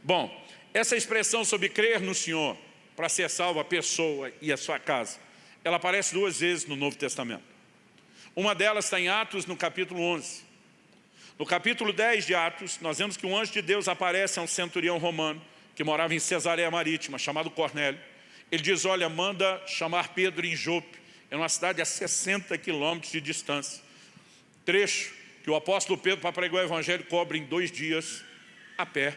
Bom, essa expressão sobre crer no Senhor para ser salvo a pessoa e a sua casa, ela aparece 2 vezes no Novo Testamento. Uma delas está em Atos, no capítulo 11. No capítulo 10 de Atos, nós vemos que um anjo de Deus aparece a um centurião romano que morava em Cesareia Marítima, chamado Cornélio. Ele diz, olha, manda chamar Pedro em Jope. É uma cidade a 60 quilômetros de distância. Trecho que o apóstolo Pedro, para pregar o evangelho, cobre em 2 dias a pé.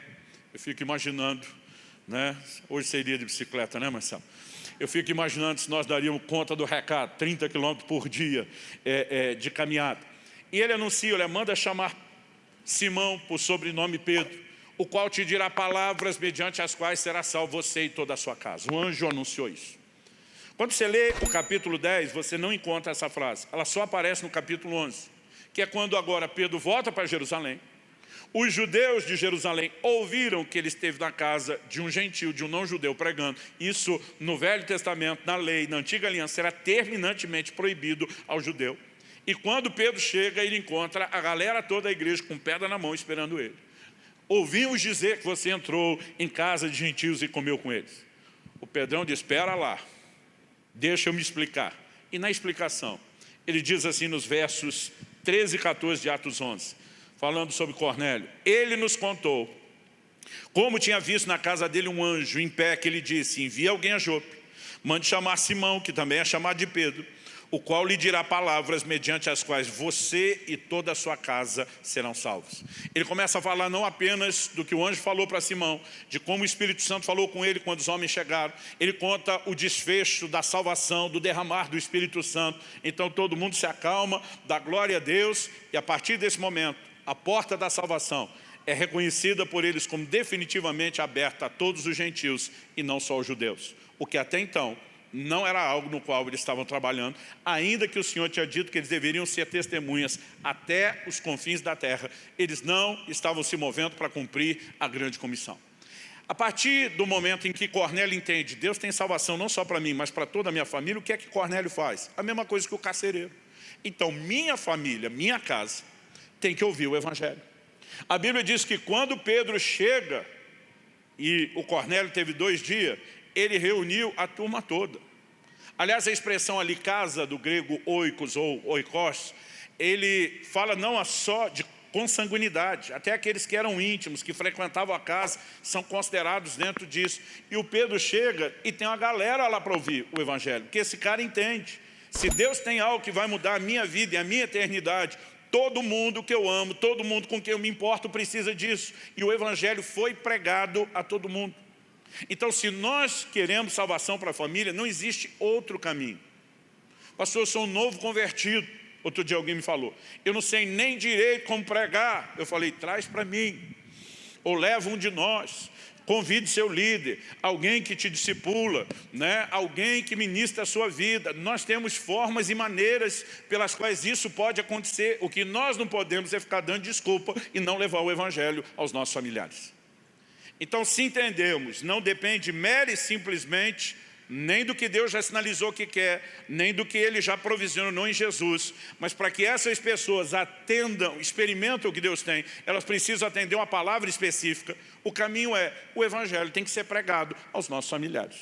Eu fico imaginando, né? Hoje seria de bicicleta, né, Marcelo? Eu fico imaginando se nós daríamos conta do recado, 30 quilômetros por dia de caminhada. E ele anuncia, olha, manda chamar Simão, por sobrenome Pedro, o qual te dirá palavras mediante as quais será salvo você e toda a sua casa. O anjo anunciou isso. Quando você lê o capítulo 10, você não encontra essa frase. Ela só aparece no capítulo 11, que é quando agora Pedro volta para Jerusalém. Os judeus de Jerusalém ouviram que ele esteve na casa de um gentil, de um não-judeu, pregando. Isso no Velho Testamento, na lei, na Antiga Aliança, era terminantemente proibido ao judeu. E quando Pedro chega, ele encontra a galera toda da igreja com pedra na mão esperando ele. Ouvimos dizer que você entrou em casa de gentios e comeu com eles. O Pedrão diz, espera lá, deixa eu me explicar. E na explicação, ele diz assim nos versos 13 e 14 de Atos 11, falando sobre Cornélio. Ele nos contou como tinha visto na casa dele um anjo em pé, que ele disse, envia alguém a Jope, mande chamar Simão, que também é chamado de Pedro, o qual lhe dirá palavras mediante as quais você e toda a sua casa serão salvos. Ele começa a falar não apenas do que o anjo falou para Simão, de como o Espírito Santo falou com ele quando os homens chegaram. Ele conta o desfecho da salvação, do derramar do Espírito Santo. Então todo mundo se acalma, dá glória a Deus, e a partir desse momento, a porta da salvação é reconhecida por eles como definitivamente aberta a todos os gentios e não só aos judeus. O que até então não era algo no qual eles estavam trabalhando, ainda que o Senhor tinha dito que eles deveriam ser testemunhas até os confins da terra. Eles não estavam se movendo para cumprir a grande comissão. A partir do momento em que Cornélio entende, Deus tem salvação não só para mim, mas para toda a minha família, o que é que Cornélio faz? A mesma coisa que o carcereiro. Então, minha família, minha casa, tem que ouvir o evangelho. A Bíblia diz que quando Pedro chega, e o Cornélio teve 2 dias, ele reuniu a turma toda. Aliás, a expressão ali, casa, do grego oikos ou oikos, ele fala não só de consanguinidade, até aqueles que eram íntimos, que frequentavam a casa, são considerados dentro disso. E o Pedro chega e tem uma galera lá para ouvir o evangelho, porque esse cara entende. Se Deus tem algo que vai mudar a minha vida e a minha eternidade, todo mundo que eu amo, todo mundo com quem eu me importo precisa disso. E o evangelho foi pregado a todo mundo. Então, se nós queremos salvação para a família, não existe outro caminho. Pastor, eu sou um novo convertido. Outro dia alguém me falou, eu não sei nem direito como pregar. Eu falei, traz para mim. Ou leva um de nós. Convide seu líder, alguém que te discipula, né? Alguém que ministra a sua vida. Nós temos formas e maneiras pelas quais isso pode acontecer. O que nós não podemos é ficar dando desculpa e não levar o evangelho aos nossos familiares. Então, se entendemos, não depende mera e simplesmente nem do que Deus já sinalizou que quer, nem do que Ele já provisionou em Jesus, mas para que essas pessoas atendam, experimentem o que Deus tem, elas precisam atender uma palavra específica. O caminho é, o evangelho tem que ser pregado aos nossos familiares.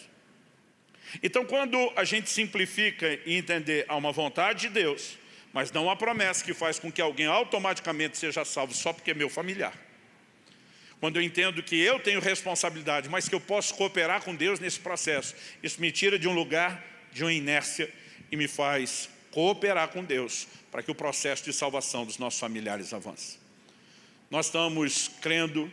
Então, quando a gente simplifica e entender há uma vontade de Deus, mas não há promessa que faz com que alguém automaticamente seja salvo só porque é meu familiar. Quando eu entendo que eu tenho responsabilidade, mas que eu posso cooperar com Deus nesse processo, isso me tira de um lugar, de uma inércia, e me faz cooperar com Deus, para que o processo de salvação dos nossos familiares avance. Nós estamos crendo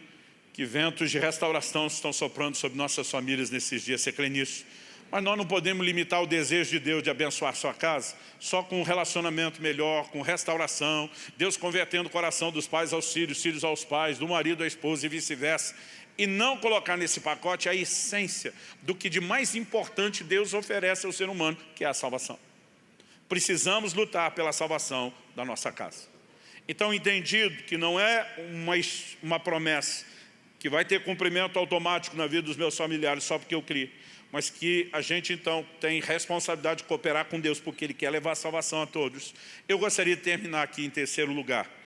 que ventos de restauração estão soprando sobre nossas famílias nesses dias. Você crê nisso? Mas nós não podemos limitar o desejo de Deus de abençoar sua casa só com um relacionamento melhor, com restauração, Deus convertendo o coração dos pais aos filhos, filhos aos pais, do marido à esposa e vice-versa. E não colocar nesse pacote a essência do que de mais importante Deus oferece ao ser humano, que é a salvação. Precisamos lutar pela salvação da nossa casa. Então, entendido que não é uma promessa que vai ter cumprimento automático na vida dos meus familiares só porque eu criei, mas que a gente então tem responsabilidade de cooperar com Deus, porque Ele quer levar a salvação a todos. Eu gostaria de terminar aqui em terceiro lugar,